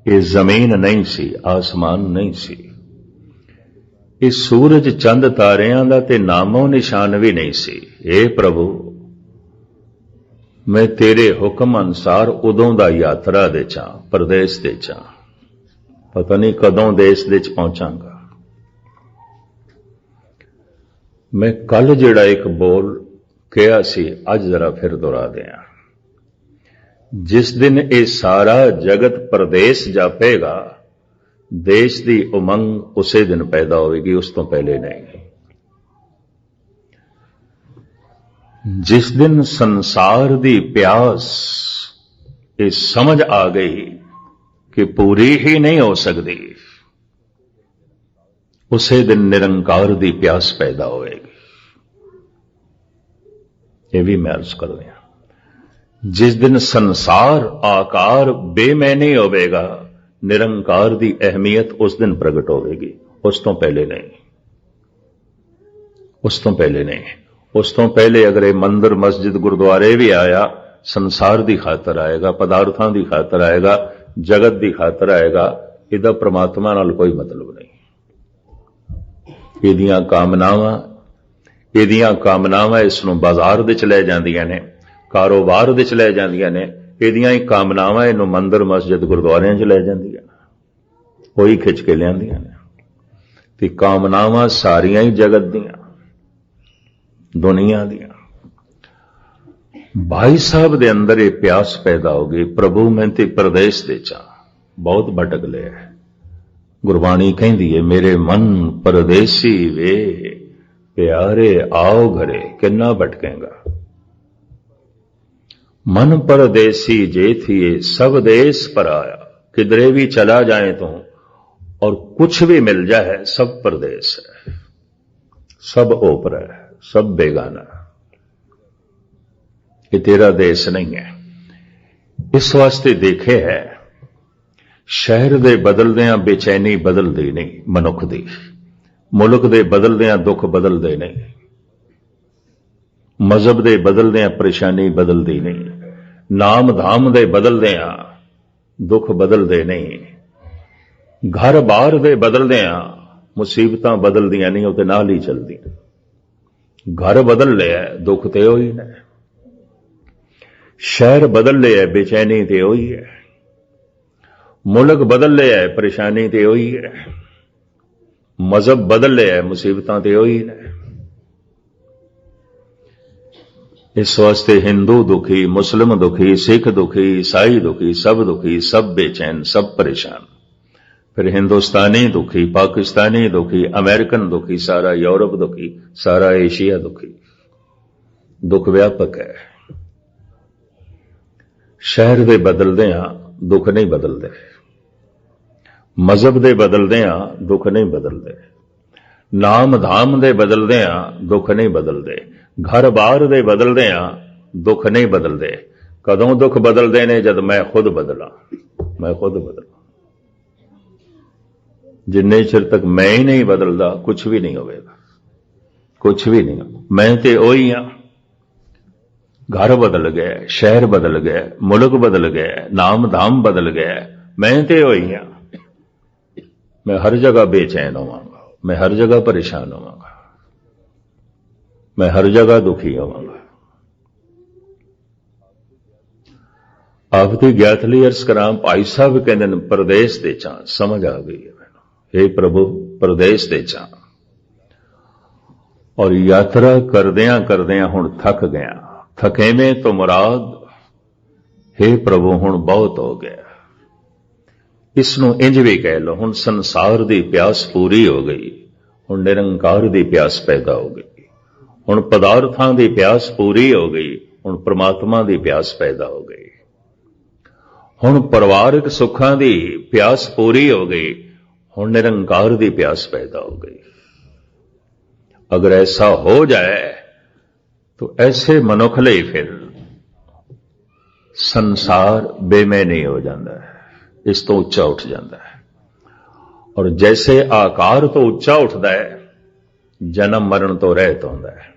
ये जमीन नहीं सी, आसमान नहीं सी, ये सूरज चंद तारियां दा ते नामो निशान भी नहीं सी। हे प्रभु, मैं तेरे हुक्म अनुसार उदों दा यात्रा दे चा, परदेस दे चा, पता नहीं कदों देश दे च पहुंचांगा। मैं कल जिहड़ा एक बोल कहा सी, अज जरा फिर दोहरा दिया। जिस दिन ये सारा जगत परदेस जापेगा, देश की उमंग उसे दिन पैदा होगी, उस तो पहले नहीं। जिस दिन संसार की प्यास ये समझ आ गई कि पूरी ही नहीं हो सकती, उसे दिन निरंकार की प्यास पैदा होएगी। ये भी मैं अर्ज कर दिया। जिस दिन संसार आकार बेमैनी होवेगा, निरंकार की अहमियत उस दिन प्रगट होगी, उस तो पहले नहीं। उस तो पहले नहीं। उस तो पहले अगर ये मंदिर मस्जिद गुरुद्वारे भी आया, संसार की खातर आएगा, पदार्थों की खातर आएगा, जगत की खातर आएगा, इहदा परमात्मा नाल कोई मतलब नहीं। इहदियां कामनावां इसनूं बाजार दे च लै जांदियां ने, कारोबार दे च लै जांदियां ने, इहदियां ही कामनावां इहनूं मंदिर मस्जिद गुरुद्वारियां च लै जांदियां, कोई खिच के लियांदियां ने। ते कामनावां सारियां ही जगत दियां, दुनिया दियां। भाई साहब दे अंदर ये प्यास पैदा हो गई, प्रभु मैं ते परदेस दे चा, बहुत भटक लिया। गुरबाणी कहती है, मेरे मन परदेसी वे प्यारे आओ घरे, किन्ना भटकेगा। मन परदेसी जे थिए सब देश पर आया, किधरे भी चला जाए तो और कुछ भी मिल जाए सब परदेश है, सब ओपरा है, सब बेगाना। ये तेरा देश नहीं है। इस वास्ते देखे है, शहर दे बदलदियां बेचैनी बदलदी नहीं मनुख दी, मुल्क दे बदलदियां दुख बदलदे नहीं, मजहब दे बदलदियां परेशानी बदलदी नहीं, नाम धाम दे बदलदियां दुख बदलदे नहीं, घर बार दे बदलदियां मुसीबतां बदलदियां नहीं, उहदे नाल ही चलदी। घर बदल लिया, दुख ते होई ने, शहर बदल लिया, बेचैनी ते होई है, मुल्क बदल लिया, परेशानी ते होई है, मजहब बदल लिया, मुसीबतां ते होई ने। इस वास्ते हिंदू दुखी, मुस्लिम दुखी, सिख दुखी, ईसाई दुखी, सब दुखी, सब बेचैन, सब परेशान। फिर हिंदुस्तानी दुखी, पाकिस्तानी दुखी, अमेरिकन दुखी, सारा यूरोप दुखी, सारा एशिया दुखी। दुख व्यापक है। शहर दे बदलदियां दुख नहीं बदलते, मजहब दे बदलदियां दुख नहीं बदलते, नाम धाम दे बदलदियां दुख नहीं बदलते, घर बार दे बदलदियां दुख नहीं बदलते। कदों दुख बदलते ने? जद मैं खुद बदला, मैं खुद बदला। जिन्ने चिर तक मैं ही नहीं बदलता, कुछ भी नहीं होगा, कुछ भी नहीं। मैं ते ओही हां। घर बदल गया, शहर बदल गया, मुल्क बदल गया, नाम धाम बदल गया, मैं ते ओही हां। मैं हर जगह बेचैन होवांगा, मैं हर जगह परेशान होवांगा, मैं हर जगह दुखी होवांगा। आप दी ज्ञातली अर्ज करां, भाई साहब कहंदे ने परदेस दे चा, समझ आ गई है मैनूं। हे प्रभु, परदेस दे चा, और यात्रा करदियां करदियां हुण थक गया। थकेवें तो मुराद, हे प्रभु हुण बहुत हो गया। इसनूं इंज भी कह लो, हुण संसार दी प्यास पूरी हो गई, हुण निरंकार दी प्यास पैदा हो गई, हुण पदार्थां दी प्यास पूरी हो गई, हुण परमात्मा दी प्यास पैदा हो गई, हुण परिवारक सुखां दी प्यास पूरी हो गई, हुण निरंकार दी प्यास पैदा हो गई। अगर ऐसा हो जाए तो ऐसे मनुख लई फिर संसार बेमैनी हो जाता है, इस तो उच्चा उठ जाता है। और जैसे आकार तो उच्चा उठता है, जन्म मरण तो रहत होंदा है।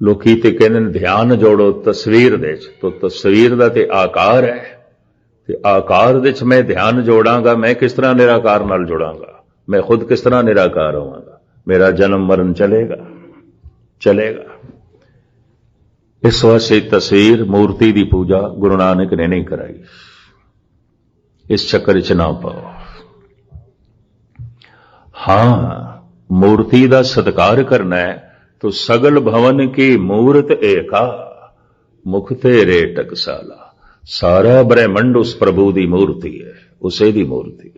लोकी ते कहंदे ने ध्यान जोड़ो तस्वीर दे च, तो तस्वीर दा ते आकार है, ਤੇ ਆਕਾਰ ਦੇ 'ਚ ਮੈਂ ਧਿਆਨ ਜੋੜਾਂਗਾ, ਮੈਂ ਕਿਸ ਤਰ੍ਹਾਂ ਨਿਰਾਕਾਰ ਨਾਲ ਜੁੜਾਂਗਾ, ਮੈਂ ਖੁਦ ਕਿਸ ਤਰ੍ਹਾਂ ਨਿਰਾਕਾਰ ਹੋਵਾਂਗਾ, ਮੇਰਾ ਜਨਮ ਮਰਨ ਚਲੇਗਾ। ਇਸ ਵਾਸਤੇ ਤਸਵੀਰ ਮੂਰਤੀ ਦੀ ਪੂਜਾ ਗੁਰੂ ਨਾਨਕ ਨੇ ਨਹੀਂ ਕਰਾਈ। ਇਸ ਚੱਕਰ 'ਚ ਨਾ ਪਾਓ। ਹਾਂ, मूर्ति का सत्कार करना है तो सगल भवन की मूर्त एका मुख तेरे टकसाला। सारा ब्रह्मंड उस प्रभु की मूर्ति है, उसे दी मूर्ति।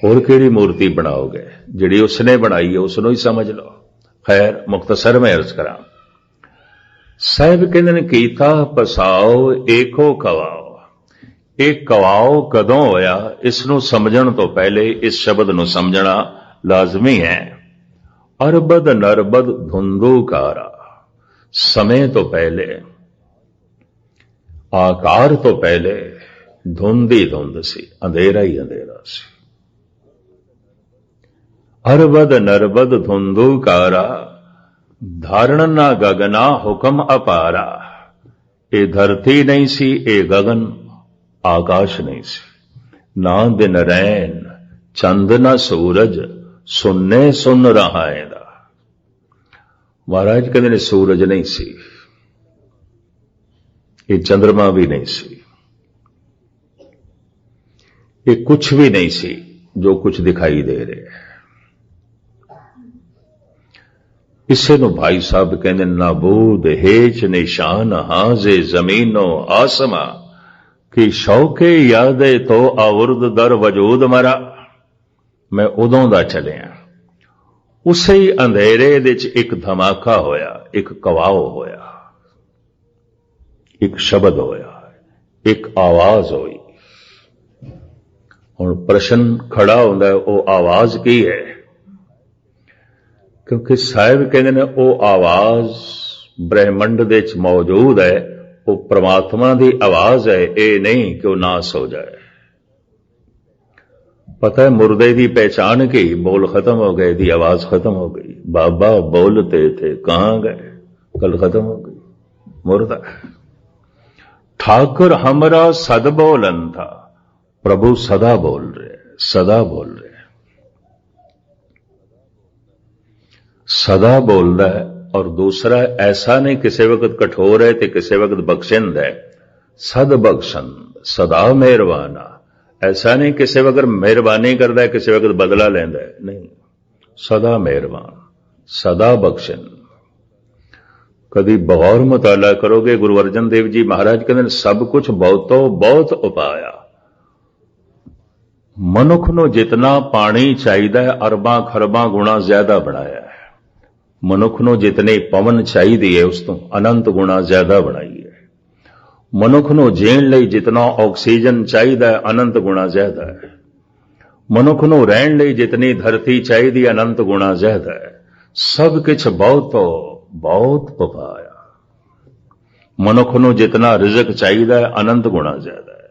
होर केड़ी मूर्ति बनाओगे? जिहड़ी उसने बनाई है उसनों ही समझ लो। खैर मुख्तसर में अर्ज करा। साहिब कहंदे ने कीता पसाओ एको कवाओ। ਇਹ ਕਵਾਓ ਕਦੋਂ ਹੋਇਆ? ਇਸ ਨੂੰ ਸਮਝਣ ਤੋਂ ਪਹਿਲੇ ਇਸ ਸ਼ਬਦ ਨੂੰ ਸਮਝਣਾ ਲਾਜ਼ਮੀ ਹੈ। ਅਰਬਦ ਨਰਬਦ ਧੁੰਦੂਕਾਰਾ, ਸਮੇਂ ਤੋਂ ਪਹਿਲੇ, ਆਕਾਰ ਤੋਂ ਪਹਿਲੇ ਧੁੰਦ ਹੀ ਧੁੰਦ ਸੀ, ਅੰਧੇਰਾ ਹੀ ਅੰਧੇਰਾ ਸੀ। ਅਰਬਦ ਨਰਬਦ ਧੁੰਦੂਕਾਰਾ, ਧਾਰਣ ਨਾ ਗਗਨਾ ਹੁਕਮ ਅਪਾਰਾ। ਇਹ ਧਰਤੀ ਨਹੀਂ ਸੀ, ਇਹ ਗगन आकाश नहीं सी। ना दिन रैन चंद ना सूरज, सुनने सुन रहा है। महाराज कहते ने सूरज नहीं सी, ये चंद्रमा भी नहीं सी, ये कुछ भी नहीं सी जो कुछ दिखाई दे रहे। इसे नु भाई साहब कहते नाबूद हेच निशान हाजे जमीनो आसमा कि शौके यादे तो आवुर्द दर वजूद मरा। मैं उदों दा चलिया, उसे ही अंधेरे दे च एक धमाका होया, एक कवाओ होया, एक शब्द होया, एक आवाज होई। हुण प्रश्न खड़ा होंदा है, वो आवाज की है? क्योंकि साहिब कहते ने वो आवाज ब्रह्मंड दे च मौजूद है, वो परमात्मा की आवाज है। ये नहीं कि वह नास हो जाए। पता है मुर्दे की पहचान की, बोल खत्म हो गए, दी आवाज खत्म हो गई। बाबा बोलते थे कहां गए, कल खत्म हो गई, मुर्दा। ठाकुर हमरा सद बोलन था, प्रभु सदा बोल रहे, सदा बोल रहे, सदा बोल रहा है। और दूसरा ऐसा नहीं किसी वक्त कठोर है तो किसी वक्त बख्शिंद है। सद बख्शंद, सदा मेहरबाना। ऐसा नहीं किसी वक्त मेहरबानी करता है, किसी वक्त बदला लेंदा है, नहीं। सदा मेहरबान, सदा बख्शिंद। कभी बगौर मुताला करोगे, गुरु अर्जन देव जी महाराज कहते सब कुछ बहुतो बहुत उपाया। मनुख नूं जितना पानी चाहिए अरबां खरबां गुणा ज्यादा बनाया है। मनुख नूं जितनी पवन चाहिए है उस तो अनंत गुणा ज्यादा बनाई है। मनुख नूं जीण लई जितना ऑक्सीजन चाहिए अनंत गुणा ज्यादा है। मनुख नूं रहण लई जितनी धरती चाहिए अनंत गुणा ज्यादा है। सब कुछ बहुत पपाया। मनुख नूं जितना रिजक चाहिए अनंत गुणा ज्यादा है।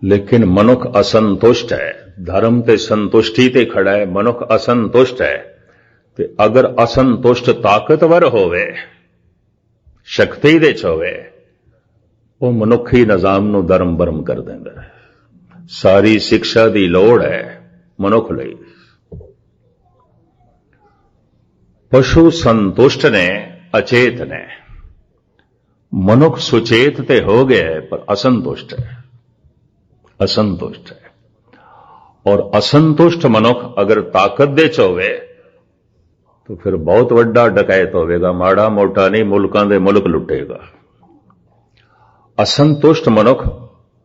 लेकिन मनुख असंतुष्ट है। धर्म ते संतुष्टि ते खड़ा है, मनुख असंतुष्ट है। ते अगर असंतुष्ट ताकतवर होवे, शक्ति दे च होवे, वो मनुखी निजाम नूं धर्म भरम कर देंदा है। सारी शिक्षा दी लोड़ है मनुख लई। पशु संतुष्ट ने, अचेत ने। मनुख सुचेत ते हो गया है पर असंतुष्ट है, असंतुष्ट है। और असंतुष्ट मनुख अगर ताकत दे च होवे तो फिर बहुत वड्डा डकैत होवेगा, माड़ा मोटा नहीं, मुल्कां दे मुल्क लुटेगा। असंतुष्ट मनुख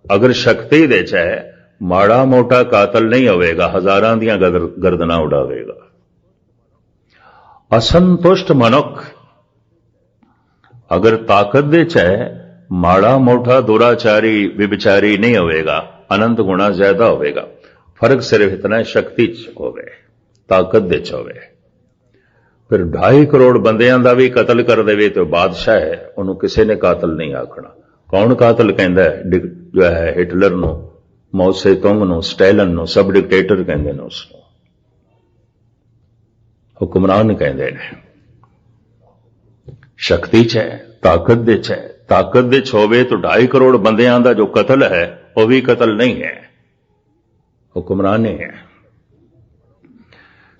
अगर शक्ति दे च है, माड़ा मोटा कातल नहीं होवेगा, हजारां दियां गर्दनां उड़ावेगा। असंतुष्ट मनुख अगर ताकत दे च है, माड़ा मोटा दुराचारी विभिचारी नहीं होवेगा, अनंत गुणा ज्यादा होवेगा। फर्क सिर्फ इतना है, शक्ति च होवे, ताकत दे च होवे। फिर 2.5 करोड़ बंदियां दा भी कतल कर देवे तो बादशाह है, उन्होंने किसी ने कातल नहीं आखना। कौन कातल कहता है? जो है हिटलर नो, माओ से तुंग नो, स्टैलिन नो, सब डिक्टेटर कहते हैं, उसको हुक्मरान कहते हैं। शक्ति च है, ताकत दे च है। ताकत दे च होवे तो 2.5 करोड़ बंदियां दा जो कतल है वह भी कतल नहीं है, हुक्मरानी है।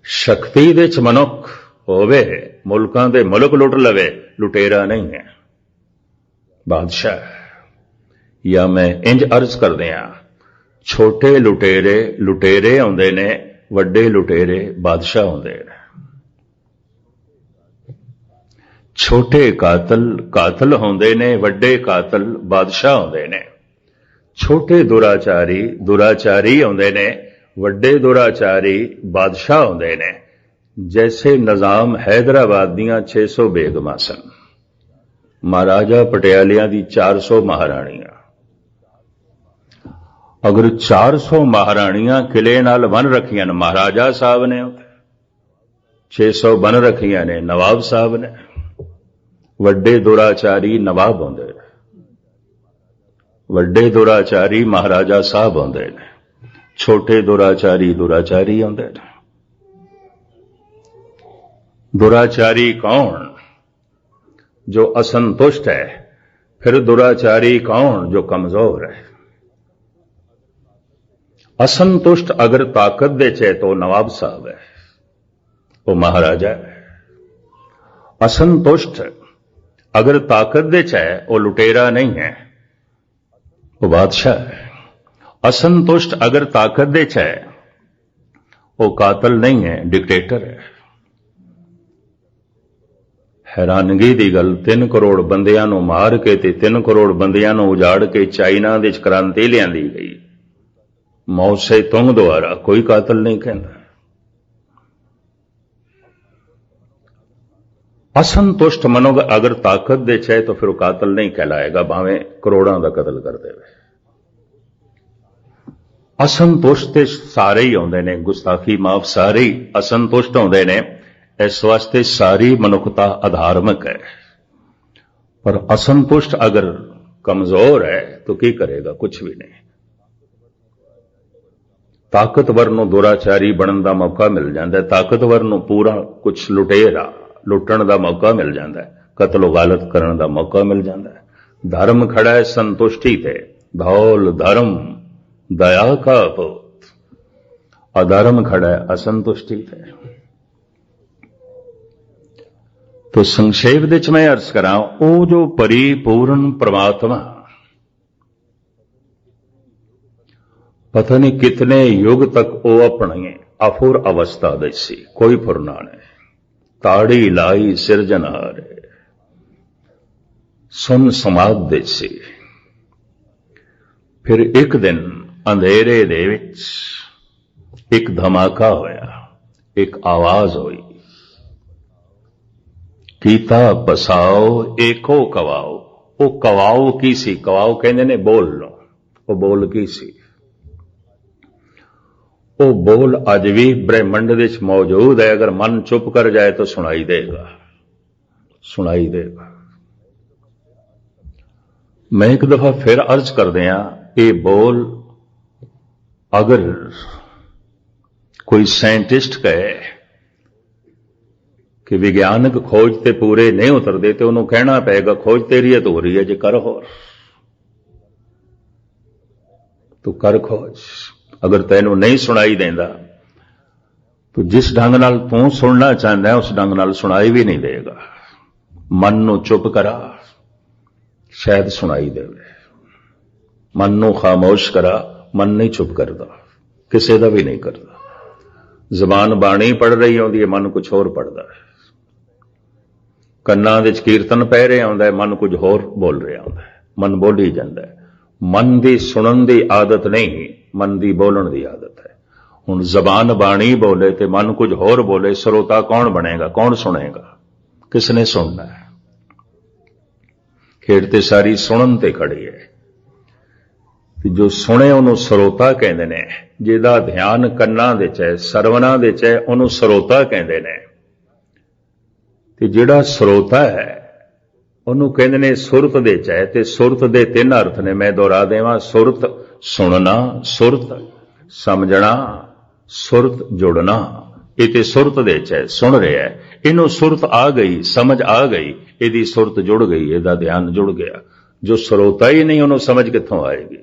शक्ति दे च मनुख होवे, मुल्कां दे मुल्क लुट लवे, लुटेरा नहीं है, बादशाह। या मैं इंज अर्ज कर दिया, छोटे लुटेरे लुटेरे आउंदे ने, वड्डे लुटेरे बादशाह आउंदे ने। छोटे कातल कातल होंदे ने, वड्डे कातल बादशाह होंदे ने। छोटे दुराचारी दुराचारी होंदे ने, वड्डे दुराचारी बादशाह होंदे ने। जैसे निजाम हैदराबाद दियां 600 बेगमां सन, महाराजा पटियालियां दी 400 महाराणियां। अगर 400 महाराणियां किले नाल बन रखियां ने महाराजा साहब ने, 600 बन रखियां ने नवाब साहब ने। वड्डे दुराचारी नवाब होंदे ने, वड्डे दुराचारी महाराजा साहब होंदे ने, छोटे दुराचारी दुराचारी होंदे ने। दुराचारी कौन? जो असंतुष्ट है। फिर दुराचारी कौन? जो कमजोर है। असंतुष्ट अगर ताकत दे चे तो नवाब साहब है, वो महाराजा है। असंतुष्ट अगर ताकत दे चे वो लुटेरा नहीं है, वो बादशाह है। असंतुष्ट अगर ताकत दे चे वो कातल नहीं है, डिक्टेटर है। हैरानगी दी गल, 3 करोड़ बंदियां नूं मार के ते 3 करोड़ बंदियां नूं उजाड़ के चाइना दे क्रांति लियांदी गई, मौत से तुंग द्वारा। कोई कातल नहीं कहता। असंतुष्ट मनोग अगर ताकत दे चाहे तो फिर वो कातल नहीं कहलाएगा, भावें करोड़ों का कतल कर देवे। असंतुष्ट ते सारे ही आउंदे ने, गुस्ताखी माफ सारे ही असंतुष्ट आउंदे ने। इस वास्ते सारी मनुखता अधार्मिक है। पर असंतुष्ट अगर कमजोर है तो की करेगा? कुछ भी नहीं। ताकतवर नूं दुराचारी बनने का मौका मिल जाता है, ताकतवर नूं पूरा कुछ लुटेरा लुटण का मौका मिल जाता है, कतलो गालत करने का मौका मिल जाता है। धर्म खड़ा है संतुष्टि थे, धौल धर्म दया का पुत। अधर्म खड़ा है असंतुष्टि थे। तो संक्षेप दे च मैं अर्ज करा, वो जो परिपूर्ण परमात्मा पता नहीं कितने युग तक वो अपनी अफुर अवस्था दे सी, कोई फुरना नहीं। ताड़ी लाई सिरजनहारे सुन समाध दे सी। फिर एक दिन अंधेरे दे विच एक धमाका होया, एक आवाज हुई, कीता पसाओ एको कवाओ। वो कवाओ की सी? कवाओ कहते ने बोल लो, वो बोल की सी? वो बोल अज भी ब्रह्मंड विच मौजूद है। अगर मन चुप कर जाए तो सुनाई देगा, सुनाई देगा। मैं एक दफा फिर अर्ज कर दिया, ये बोल अगर कोई साइंटिस्ट कहे कि विज्ञानक खोज ते पूरे नहीं उतरते तो उन्होंने कहना पेगा खोज तेरी अधूरी है, जे कर होर तू कर खोज। अगर तैनू नहीं सुनाई देंदा तो जिस ढंग नाल तू सुनना चाहता है उस ढंग नाल सुनाई भी नहीं देगा। मन नू चुप करा, शायद सुनाई देवे। मन नू खामोश करा, मन नहीं चुप करता, किसी का भी नहीं करता। जबान बाणी पढ़ रही होंदी है, मन कुछ होर पढ़ता है। कन्नां विच कीर्तन पै रहा होंदा है, मन कुछ होर बोल रहा होंदा है। मन बोली जाता है। मन की सुनन की आदत नहीं, मन की बोलन की आदत है। हुण जबान बाणी बोले तो मन कुछ होर बोले, श्रोता कौन बनेगा? कौन सुनेगा? किसने सुनना है? खेड ते सारी सुनन ते खड़ी है। जो सुने उन्होंने श्रोता कहते ने, जिहदा ध्यान कन्नां दे च है, सरवना दे च है, उन्होंने श्रोता कहते ने। ते जिहड़ा श्रोता है उन्होंने कहते ने सुरत दे च है। ते सुरत दे 3 अर्थ ने, मैं दोहरा देवां। सुरत सुनना, सुरत समझना, सुरत जुड़ना। ये ते सुरत दे च है, सुन रहा है। इनू सुरत आ गई, समझ आ गई, ਇਹਦੀ ਸੁਰਤ ਜੁੜ ਗਈ, ਇਹਦਾ ਧਿਆਨ ਜੁੜ ਗਿਆ। ਜੋ ਸਰੋਤਾ ਹੀ ਨਹੀਂ ਉਹਨੂੰ ਸਮਝ ਕਿੱਥੋਂ ਆਏਗੀ।